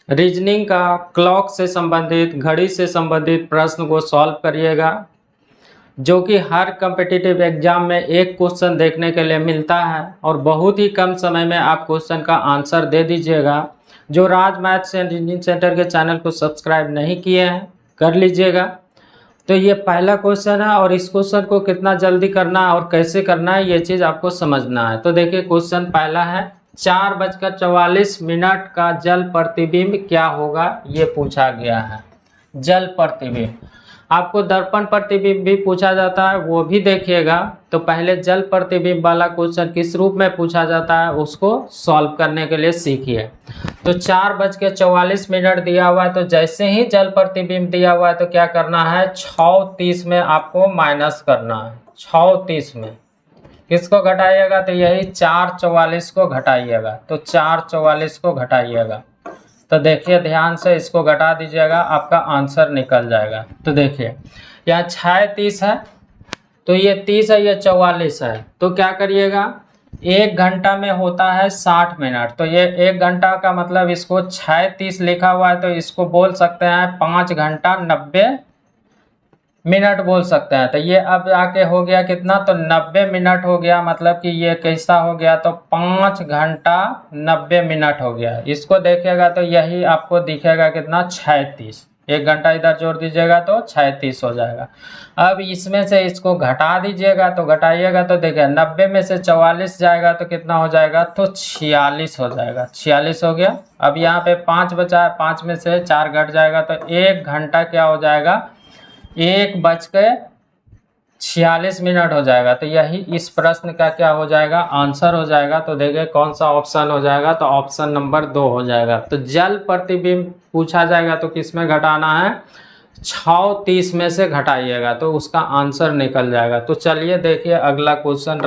Reasoning का clock से संबंधित, घड़ी से संबंधित प्रश्न को सॉल्व करिएगा, जो कि हर कम्पिटिटिव एग्जाम में एक क्वेश्चन देखने के लिए मिलता है और बहुत ही कम समय में आप क्वेश्चन का आंसर दे दीजिएगा। जो राज मैथ्स एंड रीजनिंग सेंटर के चैनल को सब्सक्राइब नहीं किए हैं, कर लीजिएगा। तो ये पहला क्वेश्चन है और इस क्वेश्चन को कितना जल्दी करना है और कैसे करना है ये चीज़ आपको समझना है। तो देखिए क्वेश्चन पहला है, 4:44 का जल प्रतिबिंब क्या होगा, ये पूछा गया है। जल प्रतिबिंब, आपको दर्पण प्रतिबिंब भी पूछा जाता है, वो भी देखिएगा। तो पहले जल प्रतिबिंब वाला क्वेश्चन किस रूप में पूछा जाता है उसको सॉल्व करने के लिए सीखिए। तो 4:44 दिया हुआ है, तो जैसे ही जल प्रतिबिंब दिया हुआ है तो क्या करना है, 6:30 में आपको माइनस करना है। 6:30 में किसको घटाइएगा, तो यही 4:44 को घटाइएगा। तो 4:44 को घटाइएगा, तो देखिए ध्यान से इसको घटा दीजिएगा, आपका आंसर निकल जाएगा। तो देखिए यहाँ 6:30 है, तो ये 30 है, ये 44 है। तो क्या करिएगा, 1 घंटा में होता है 60 मिनट, तो ये 1 घंटा का मतलब इसको 6:30 लिखा हुआ है, तो इसको बोल सकते हैं 5 घंटा 90 मिनट बोल सकते हैं। तो ये अब आके हो गया कितना, तो 90 मिनट हो गया, मतलब कि ये कैसा हो गया, तो 5 घंटा 90 मिनट हो गया। इसको देखिएगा तो यही आपको दिखेगा कितना, 36। 1 घंटा इधर जोड़ दीजिएगा तो 36 हो जाएगा। अब इसमें से इसको घटा दीजिएगा, तो घटाइएगा तो देखिए 90 में से 44 जाएगा तो कितना हो जाएगा, तो 46 हो जाएगा। 46 हो गया। अब यहाँ पे 5 बचा है, 5 में से 4 घट जाएगा, तो 1 घंटा क्या हो जाएगा, 1:46 हो जाएगा। तो यही इस प्रश्न का क्या हो जाएगा, आंसर हो जाएगा। तो देखिए कौन सा ऑप्शन हो जाएगा, तो ऑप्शन नंबर 2 हो जाएगा। तो जल प्रतिबिंब पूछा जाएगा तो किस में घटाना है, 6:30 में से घटाइएगा, तो उसका आंसर निकल जाएगा। तो चलिए देखिए अगला क्वेश्चन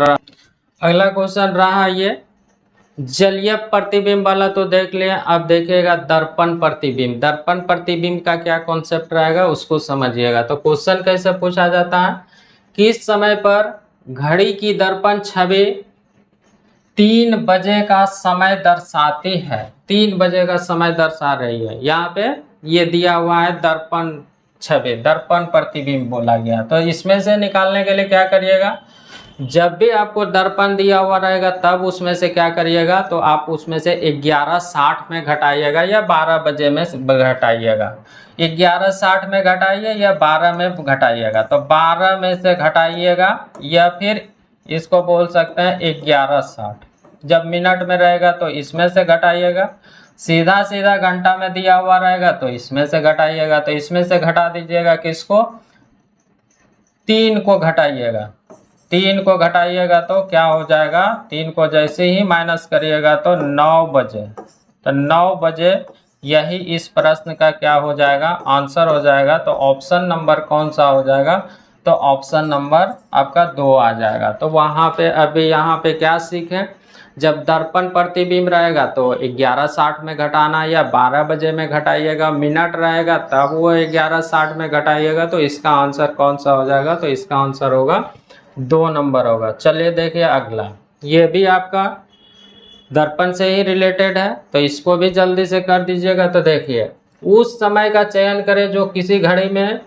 रहा ये जलीय प्रतिबिंब वाला, तो देख लिया। अब देखिएगा दर्पण प्रतिबिंब। दर्पण प्रतिबिंब का क्या कॉन्सेप्ट रहेगा उसको समझिएगा। तो क्वेश्चन कैसे पूछा जाता है, किस समय पर घड़ी की दर्पण छवि 3 बजे का समय दर्शाती है। 3 बजे का समय दर्शा रही है। यहाँ पे ये दिया हुआ है दर्पण छवि, दर्पण प्रतिबिंब बोला गया। तो इसमें से निकालने के लिए क्या करिएगा, जब भी आपको दर्पण दिया हुआ रहेगा तब उसमें से क्या करिएगा, तो आप उसमें से 11:60 में घटाइएगा या 12 बजे में घटाइएगा। 11:60 में घटाइए या 12 में घटाइएगा। तो 12 में से घटाइएगा या फिर इसको बोल सकते हैं 11:60। जब मिनट में रहेगा तो इसमें से घटाइएगा, सीधा सीधा घंटा में दिया हुआ रहेगा तो इसमें से घटाइएगा। तो इसमें से घटा दीजिएगा किसको, 3 को घटाइएगा। 3 को घटाइएगा तो क्या हो जाएगा, 3 को जैसे ही माइनस करिएगा तो 9 बजे। तो 9 बजे यही इस प्रश्न का क्या हो जाएगा, आंसर हो जाएगा। तो ऑप्शन नंबर कौन सा हो जाएगा, तो ऑप्शन नंबर आपका 2 आ जाएगा। तो वहाँ पे अभी यहाँ पे क्या सीखें, जब दर्पण प्रतिबिंब रहेगा तो 11:60 में घटाना या 12 बजे में घटाइएगा। मिनट रहेगा तब वो 11:60 में घटाइएगा। तो इसका आंसर कौन सा हो जाएगा, तो इसका आंसर होगा 2 नंबर होगा। चलिए देखिए अगला, ये भी आपका दर्पण से ही रिलेटेड है, तो इसको भी जल्दी से कर दीजिएगा। तो देखिए उस समय का चयन करें जो किसी घड़ी में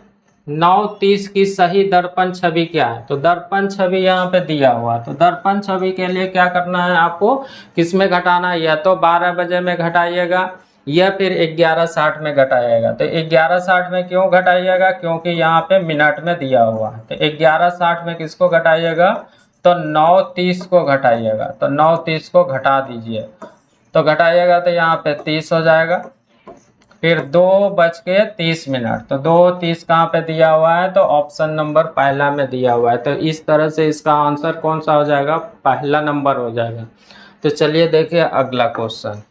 9:30 की सही दर्पण छवि क्या है। तो दर्पण छवि यहाँ पे दिया हुआ, तो दर्पण छवि के लिए क्या करना है आपको, किस में घटाना है, या तो 12 बजे में घटाइएगा या फिर 11:60 में घटाइएगा। तो 11:60 में क्यों घटाइएगा, क्योंकि यहाँ पे मिनट में दिया हुआ है। तो 11:60 में किसको घटाइएगा, तो 9:30 को घटाइएगा। तो 9:30 को घटा दीजिए, तो घटाइएगा तो यहाँ पे 30 हो जाएगा। फिर 2:30, तो 2:30 कहाँ पे दिया हुआ है, तो ऑप्शन नंबर पहला में दिया हुआ है। तो इस तरह से इसका आंसर कौन सा हो जाएगा, पहला नंबर हो जाएगा। तो चलिए देखिए अगला क्वेश्चन,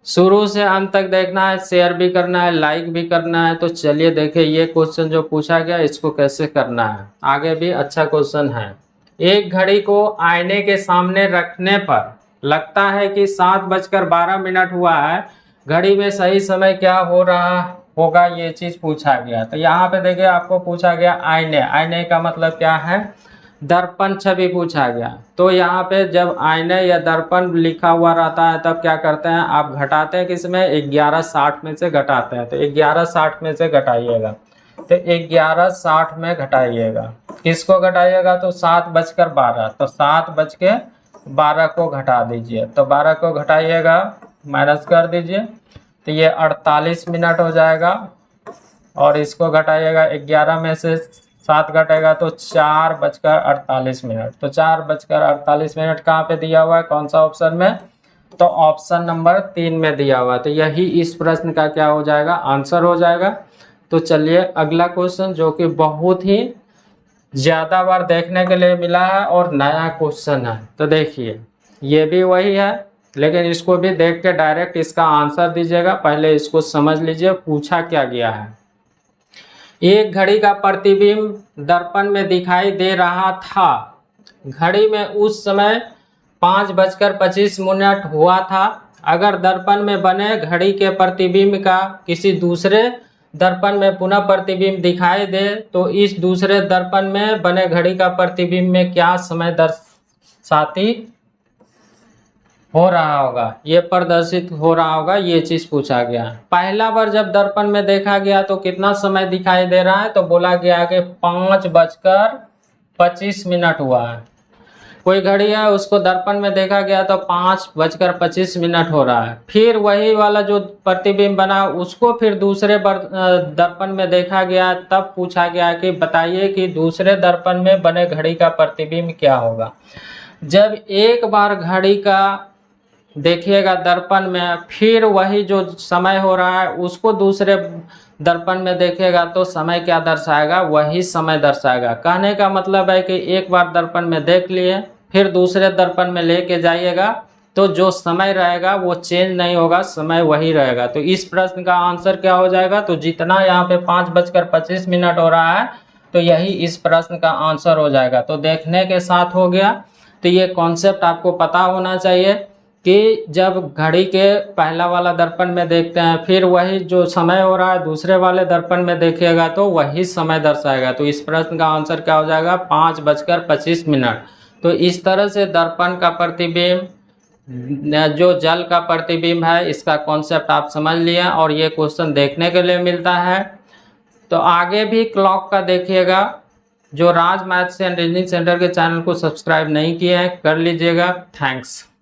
शुरू से अंत तक देखना है, शेयर भी करना है, लाइक भी करना है। तो चलिए देखिए ये क्वेश्चन जो पूछा गया इसको कैसे करना है, आगे भी अच्छा क्वेश्चन है। एक घड़ी को आईने के सामने रखने पर लगता है कि 7:12 हुआ है, घड़ी में सही समय क्या हो रहा होगा, ये चीज पूछा गया। तो यहाँ पे देखिए आपको पूछा गया आईने। आईने का मतलब क्या है, दर्पण छवि पूछा गया, तो यहाँ पे जब आईने या दर्पण लिखा हुआ रहता है तब क्या करते हैं आप घटाते हैं किसमें 1160 में से घटाते हैं। तो 1160 में से घटाइएगा, तो 1160 में घटाइएगा, किसको घटाइएगा तो 7:12, तो 7:12 को घटा दीजिए, तो 12 को घटाइएगा माइनस कर दीजिए, तो ये 48 मिनट हो जाएगा। और इसको घटाइएगा 11 में से 7 घटेगा तो 4:48 मिनट, तो 4:48 कहाँ पे दिया हुआ है, कौन सा ऑप्शन में, तो ऑप्शन नंबर 3 में दिया हुआ है। तो यही इस प्रश्न का क्या हो जाएगा, आंसर हो जाएगा। तो चलिए अगला क्वेश्चन जो कि बहुत ही ज़्यादा बार देखने के लिए मिला है और नया क्वेश्चन है, तो देखिए ये भी वही है, लेकिन इसको भी देख के डायरेक्ट इसका आंसर दीजिएगा। पहले इसको समझ लीजिए पूछा क्या गया है। एक घड़ी का प्रतिबिंब दर्पण में दिखाई दे रहा था, घड़ी में उस समय 5:25 हुआ था। अगर दर्पण में बने घड़ी के प्रतिबिंब का किसी दूसरे दर्पण में पुनः प्रतिबिंब दिखाई दे तो इस दूसरे दर्पण में बने घड़ी का प्रतिबिंब में क्या समय दर्शाती हो रहा होगा, ये प्रदर्शित हो रहा होगा, ये चीज पूछा गया है। पहला बार जब दर्पण में देखा गया तो कितना समय दिखाई दे रहा है, तो बोला गया कि 5:25 हुआ है। कोई घड़ी है उसको दर्पण में देखा गया तो 5:25 हो रहा है। फिर वही वाला जो प्रतिबिंब बना उसको फिर दूसरे दर्पण में देखा गया, तब पूछा गया कि बताइए कि दूसरे दर्पण में बने घड़ी का प्रतिबिंब क्या होगा। जब एक बार घड़ी का देखिएगा दर्पण में, फिर वही जो समय हो रहा है उसको दूसरे दर्पण में देखेगा तो समय क्या दर्शाएगा, वही समय दर्शाएगा। कहने का मतलब है कि एक बार दर्पण में देख लिए फिर दूसरे दर्पण में लेके जाइएगा तो जो समय रहेगा वो चेंज नहीं होगा, समय वही रहेगा। तो इस प्रश्न का आंसर क्या हो जाएगा, तो जितना यहाँ पे 5:25 हो रहा है तो यही इस प्रश्न का आंसर हो जाएगा। तो देखने के साथ हो गया। तो ये कॉन्सेप्ट आपको पता होना चाहिए कि जब घड़ी के पहला वाला दर्पण में देखते हैं फिर वही जो समय हो रहा है दूसरे वाले दर्पण में देखिएगा तो वही समय दर्शाएगा। तो इस प्रश्न का आंसर क्या हो जाएगा, 5:25। तो इस तरह से दर्पण का प्रतिबिंब, जो जल का प्रतिबिंब है, इसका कॉन्सेप्ट आप समझ लिए और ये क्वेश्चन देखने के लिए मिलता है। तो आगे भी क्लॉक का देखिएगा। जो राज मैथ्स एंड रीजनिंग सेंटर के चैनल को सब्सक्राइब नहीं किए हैं कर लीजिएगा। थैंक्स।